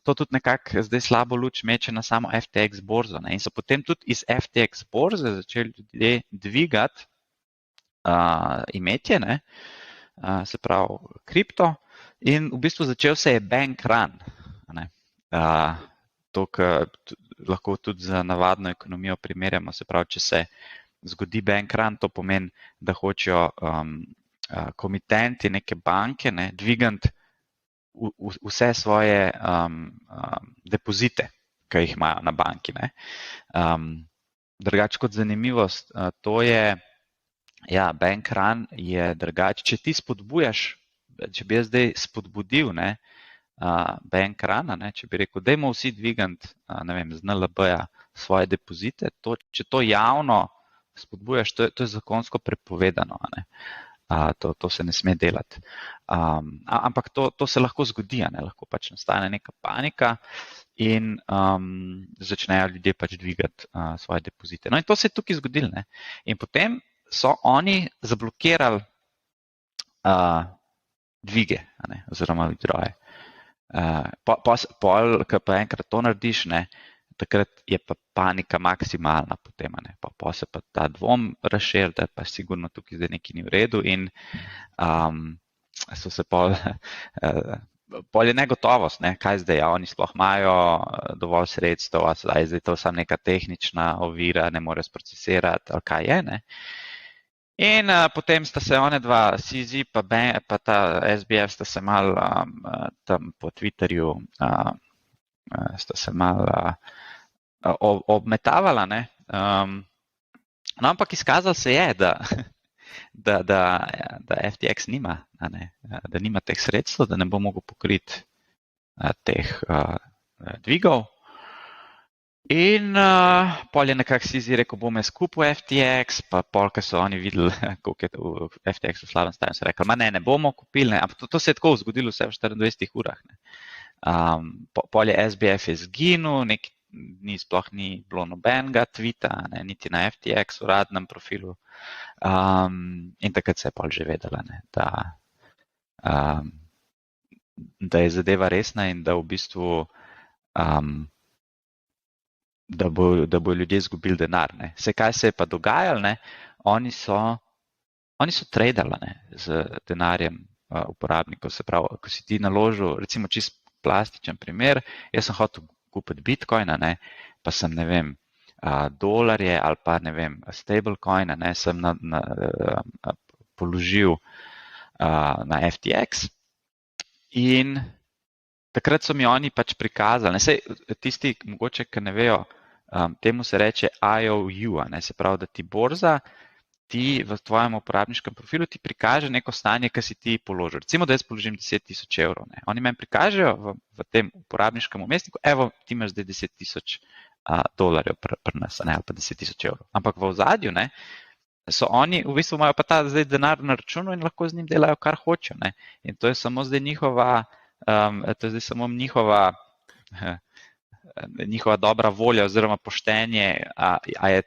to tudi nekako zdaj slabo luč meče na samo FTX borzo. Ne? In so potem tudi iz FTX borze začeli ljudje dvigati imetje, ne? Se pravi kripto, in v bistvu začel se je bank run. Ne? To, kar lahko tudi za navadno ekonomijo primerjamo, se pravi, če se zgodi bank run, to pomeni, da hočejo komitenti neke banke, ne, dvigati vse svoje depozite, ki jih imajo na banki. Ne. Drugače kot zanimivost, to je, bank run je drugače, če ti spodbujaš, če bi jaz zdaj spodbudil, ne, bank run, ne, če bi rekel, dajmo vsi dvigati, ne vem, z NLB-ja svoje depozite, če to javno spodbujaš, to je zakonsko prepovedano, ne. To se ne sme delati. Ampak to se lahko zgodi, ne, lahko pač nastane neka panika in začnejo ljudje pač dvigati svoje depozite. No in to se je tukaj zgodilo, ne. In potem so oni zablokirali dvige, ne, oziroma withdrawje. Pol, ko pa enkrat to narediš, ne, takrat je pa panika maksimalna potem, ne, pa se pa ta dvom razširi, da pa sigurno tukaj zdaj nekaj ni v redu in so se pol je negotovost, ne, kaj zdaj, oni sploh imajo dovolj sredstev, a je zdaj to samo neka tehnična ovira, ne more sprocesirati, ali kaj je, ne. In potem sta se one dva, CZ pa ta SBF, sta se mal tam po Twitterju, sta se mal obmetavala, ne. No, ampak izkazalo se je, da FTX nima, ne, da nima teh sredstev, da ne bo mogel pokriti teh dvigov. In pol je nekako CZ rekel, bom jaz kupil FTX, pa pol, ko so oni videli, koliko je v FTX v slabem stanju, so rekli, ne bomo kupili, ne. Ampak to se je tako zgodilo vse v 24 urah. Ne. Pol je SBF izginil, nekaj dni sploh ni bilo nobenega tvita, ne, niti na FTX uradnem profilu. In takrat se je pol že vedela, ne, da je zadeva resna in da v bistvu da bo ljudje izgubili denar. Ne. Vse, kaj se je pa dogajalo, ne, oni so tradali, ne, z denarjem uporabnikov. Se pravi, ko si ti naložil, recimo čist plastičen primer, jaz sem hotel kupiti bitcoina, ne, pa sem, ne vem, dolarje ali pa, ne vem, stablecoina, ne, sem položil na FTX in takrat so mi oni pač prikazali, ne, sej tisti, mogoče, ki ne vejo, temu se reče IOU, ne, se pravi, da ti borza, ti v tvojem uporabniškem profilu ti prikaže neko stanje, ki si ti položil. Recimo, da jaz položim 10,000 evrov. Ne. Oni meni prikažejo v tem uporabniškem umestniku, evo, ti imaš zdaj 10,000 dolarjev pri nas, ne, ali pa 10,000 evrov. Ampak v ozadju, ne, so oni, v bistvu imajo pa ta zdaj denar na računu in lahko z njim delajo, kar hočejo. Ne. In to je samo zdaj njihova dobra volja oziroma poštenje, a je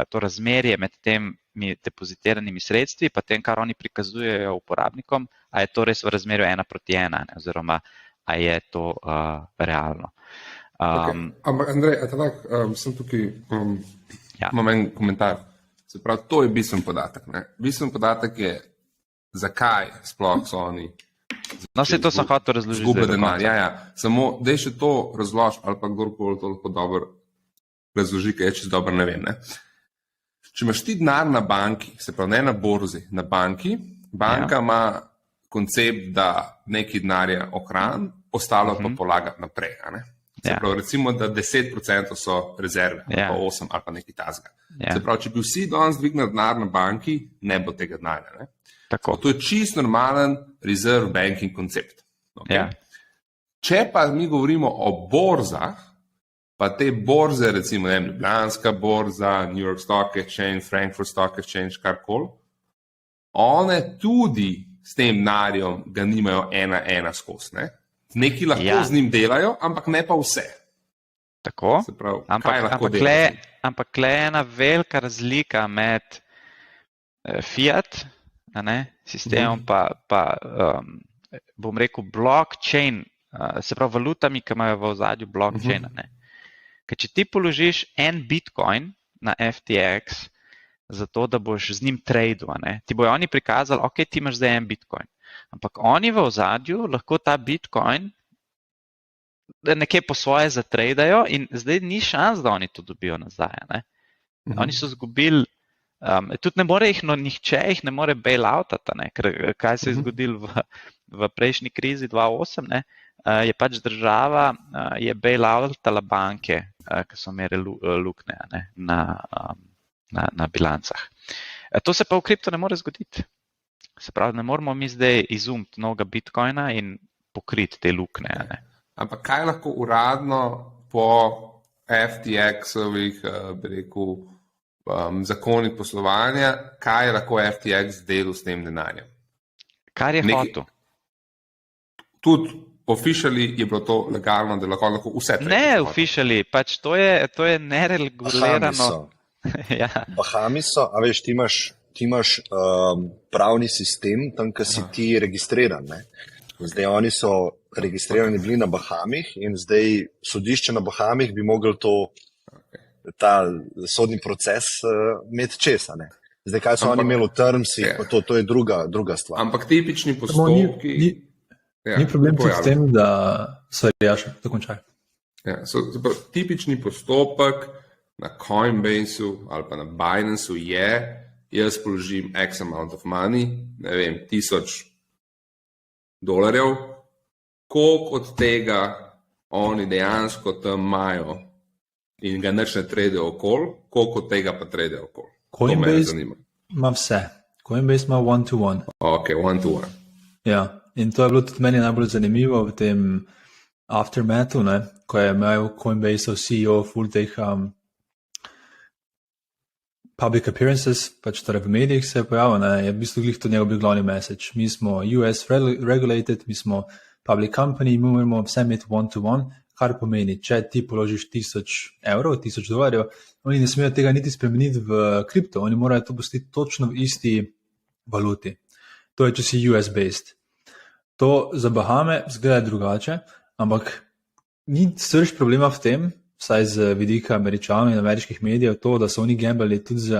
to razmerje med temi depozitiranimi sredstvi pa tem, kar oni prikazujejo uporabnikom, a je to res v razmerju 1:1, ne, oziroma a je to realno. Ampak Andrej, sem tukaj, imam en komentar. Se pravi, to je bistven podatek. Ne? Bistven podatek je, zakaj sploh so oni No, se to sem hotel razložiti. Zgube denar, Samo, daj še to razloži, ali pa kdorkoli to lahko dobro razloži, ker je čisto dobro, ne vem. Ne? Če imaš ti denar na banki, se pravi ne na borzi, na banki, banka ima koncept, da neki denarja ohrani, ostalo pa polagati naprej. Ne? Se pravi, recimo, da 10% so rezerve, pa 8% ali pa nekaj tasga. Se pravi, če bi vsi danes dvignili denar na banki, ne bo tega denarja. Ne? Tako. To je čist normalen reserve banking koncept. Okay? Če pa mi govorimo o borzah, pa te borze, recimo Ljubljanska borza, New York Stock Exchange, Frankfurt Stock Exchange, karkoli, one tudi s tem denarjem ga nimajo 1:1 skozi. Ne? Neki lahko z njim delajo, ampak ne pa vse. Tako, se pravi, ampak le ena velika razlika med fiat sistemom pa bom rekel, blockchain, se pravi valutami, ki imajo v ozadju blockchain. Ker če ti položiš en bitcoin na FTX, zato da boš z njim tradal, ti bojo oni prikazali, ok, ti imaš zdaj en bitcoin. Ampak oni v ozadju lahko ta bitcoin nekje po svoje zatradajo in zdaj ni šans, da oni to dobijo nazaj. Oni so izgubili, tudi ne more nihče jih ne more bailoutati, ker kaj se je zgodilo v prejšnji krizi 2008, je pač država je bailoutala banke, ki so imeli luknje na bilancah. To se pa v kripto ne more zgoditi. Se pravi, ne moramo mi zdaj izumiti novega bitcoina in pokriti te luknje. Ampak kaj lahko uradno po FTX-ovih, bi rekel, zakonih poslovanja, kaj lahko FTX delal s tem denarjem? Kar je hotel. Tudi officially je bilo to legalno, da lahko vse trade. Ne, officially, pač to je neregulirano. Bahami so, a veš, ti imaš pravni sistem, tam, kjer si ti registriran. Zdaj oni so registrirani bili na Bahamih in zdaj sodišče na Bahamih bi mogli ta sodni proces imeti česa. Zdaj, kaj so oni imeli v termsih, to je druga stvar. Ampak tipični postopki... Ni problem tudi s tem, da so rejaši, da končajo. Tipični postopek na Coinbase-u ali pa na Binance-u je, jaz položim X amount of money, ne vem, $1000, koliko od tega oni dejansko tam imajo in ga nič ne tradejo okoli, koliko od tega pa tradejo okoli. Coinbase ima vse. Coinbase ima one-to-one. Ok, one-to-one. Ja, in to je bilo tudi meni najbolj zanimivo v tem aftermathu, ko je imel Coinbase CEO full teh public appearances, pač torej v medijih se je pojavil, je v bistvu glih to njegov bil glavni message. Mi smo US regulated, mi smo public company, mi moramo vse imeti one-to-one, kar pomeni, če ti položiš $1000, $1000, oni ne smejo tega niti spremeniti v kripto, oni morajo to postiti točno v isti valuti. To je, če si US-based. To za Bahame zgleda drugače, ampak ni srž problema v tem, vsaj z vidika Američanov in ameriških medijev, to, da so oni gambali tudi z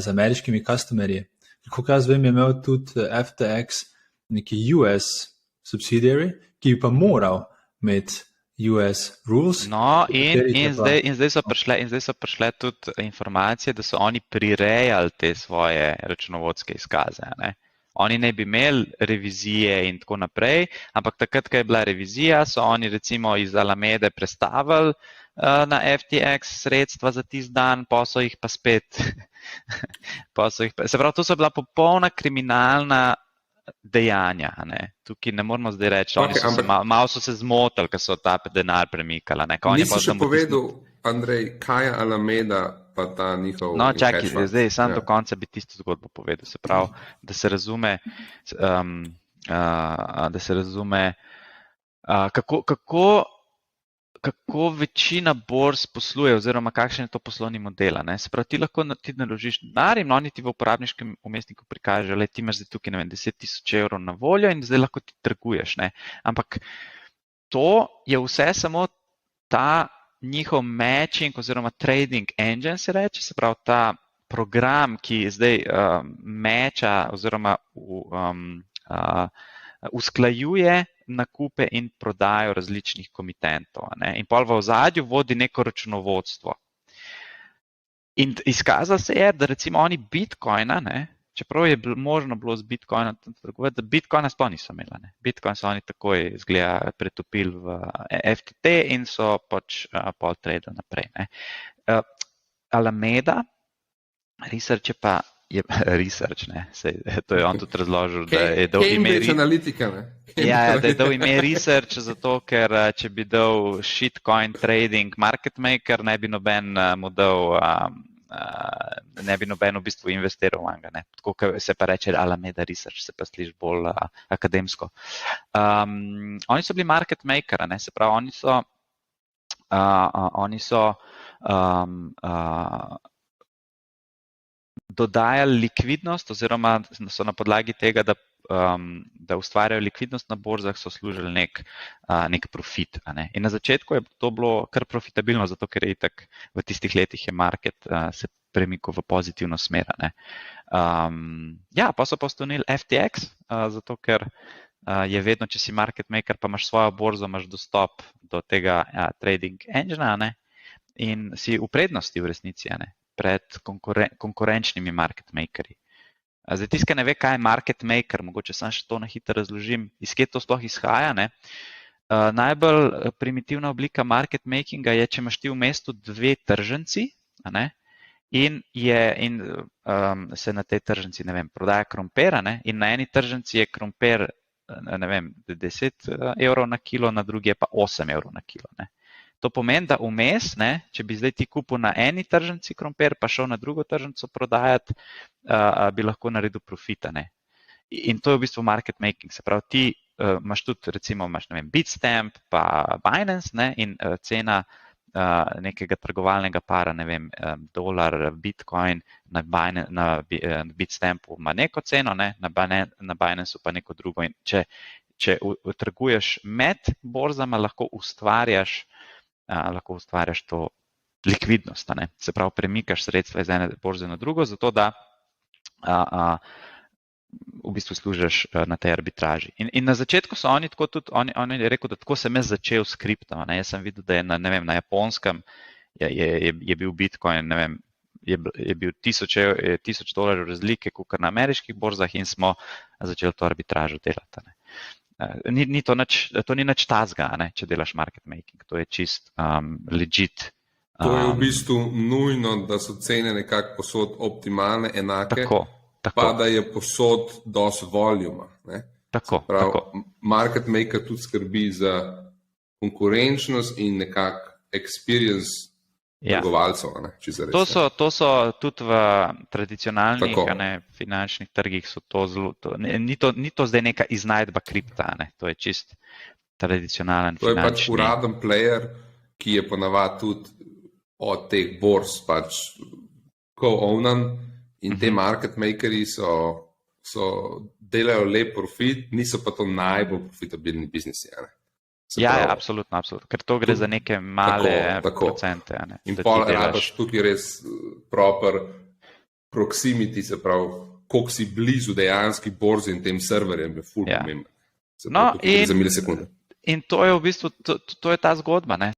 ameriškimi customerji. Kako jaz vem, je imel tudi FTX neki US subsidiary, ki bi pa moral imeti US rules. No, in zdaj so prišle tudi informacije, da so oni prirejali te svoje računovodske izkaze. Oni ne bi imeli revizije in tako naprej, ampak takrat, ko je bila revizija, so oni recimo iz Alamede prestavili na FTX sredstva za tisti dan, pa so jih pa spet. Se pravi, to so bila popolna kriminalna dejanja. Tukaj ne moramo zdaj reči, malo so se zmotili, ker so ta denar premikali. Nisi še povedal, Andrej, kaj je Alameda pa ta njihov... No, čakaj, zdaj sam do konca bi tisto zgodbo povedal. Se pravi, da se razume, kako večina borz posluje oziroma kakšen je to poslovni model. Se pravi, ti lahko naložiš denar in oni ti v uporabniškem umestniku prikažejo, le ti imaš zdaj tukaj, ne vem, €10,000 na voljo in zdaj lahko ti trguješ. Ampak to je vse samo ta njihov matching oziroma trading engine se reče, se pravi ta program, ki zdaj matcha oziroma usklajuje nakupe in prodajo različnih komitentov. In pol v ozadju vodi neko računovodstvo. In izkazalo se je, da recimo oni Bitcoina, čeprav je možno bilo z Bitcoina trgovati, da Bitcoina sploh niso imeli. Bitcoin so oni takoj izgleda pretopili v FTT in so pač pol tradali naprej. Alameda, research je pa research, to je on tudi razložil, da je dal ime Cambridge Analytica, Ja, da je dal ime research, zato ker če bi dal shitcoin trading market maker, ne bi noben mu dal ne bi noben v bistvu investiral v njega. Tako se pa reče Alameda Research, se pa sliši bolj akademsko. Oni so bili market maker, se pravi, oni so dodajali likvidnost oziroma so na podlagi tega, da da ustvarjajo likvidnost na borzah, so služili nek profit. Ne? In na začetku je to bilo kar profitabilno, zato ker je itak v tistih letih je market se premikal v pozitivno smer. Ne? Pa so postavili FTX, zato ker je vedno, če si market maker, pa imaš svojo borzo, imaš dostop do tega trading engine, ne? In si v prednosti v resnici, ne? Pred konkurenčnimi market makerji. Zdaj, tisti, ki ne ve, kaj je market maker, mogoče sam še to na hitro razložim, iz kje to sploh izhaja. Ne? Najbolj primitivna oblika market makinga je, če imaš ti v mestu dve tržnici, ne? In se na tej tržnici, prodaja krompir, ne? In na eni tržnici je krompir 10 evrov na kilo, na drugi je pa 8 evrov na kilo. Ne? To pomeni, da vmes, če bi zdaj ti kupil na eni tržnici krompir, pa šel na drugo tržnico prodajati, bi lahko naredil profita. Ne? In to je v bistvu market making. Se pravi, ti imaš tudi, recimo, Bitstamp pa Binance, ne? In cena nekega trgovalnega para, dolar, Bitcoin na Bitstampu ima neko ceno, ne? Na Binanceu pa neko drugo. In če trguješ med borzama, lahko ustvarjaš to likvidnost. Ne? Se pravi, premikaš sredstva iz ene borze na drugo, zato da v bistvu služiš na tej arbitraži. In na začetku so oni tako tudi, on je rekel, da tako sem jaz začel s kriptom. Jaz sem videl, da je na Japonskem je bil Bitcoin, je bil $1000 razlike, kot na ameriških borzah, in smo začeli to arbitražo delati. To ni nič tazga, če delaš market making. To je čist legit. To je v bistvu nujno, da so cene nekako posod optimalne, enake, tako. Pa da je posod dosti voljuma. Tako. Market maker tudi skrbi za konkurenčnost in nekako experience trgovalcev. To so tudi v tradicionalnih finančnih trgih so to zelo. Ni to zdaj neka iznajdba kripta, to je čist tradicionalen finančni. To je pač uraden player, ki je ponavadi tudi od teh borz pač co-ownan, in te market makerji delajo lep profit, niso pa to najbolj profitabilni biznisi. Absolutno, ker to gre za neke male procente. In pol rabaš tukaj res proper proximity, se pravi, koliko si blizu dejanski borzi in tem serverjem, je ful pomemben. In to je v bistvu, to je ta zgodba.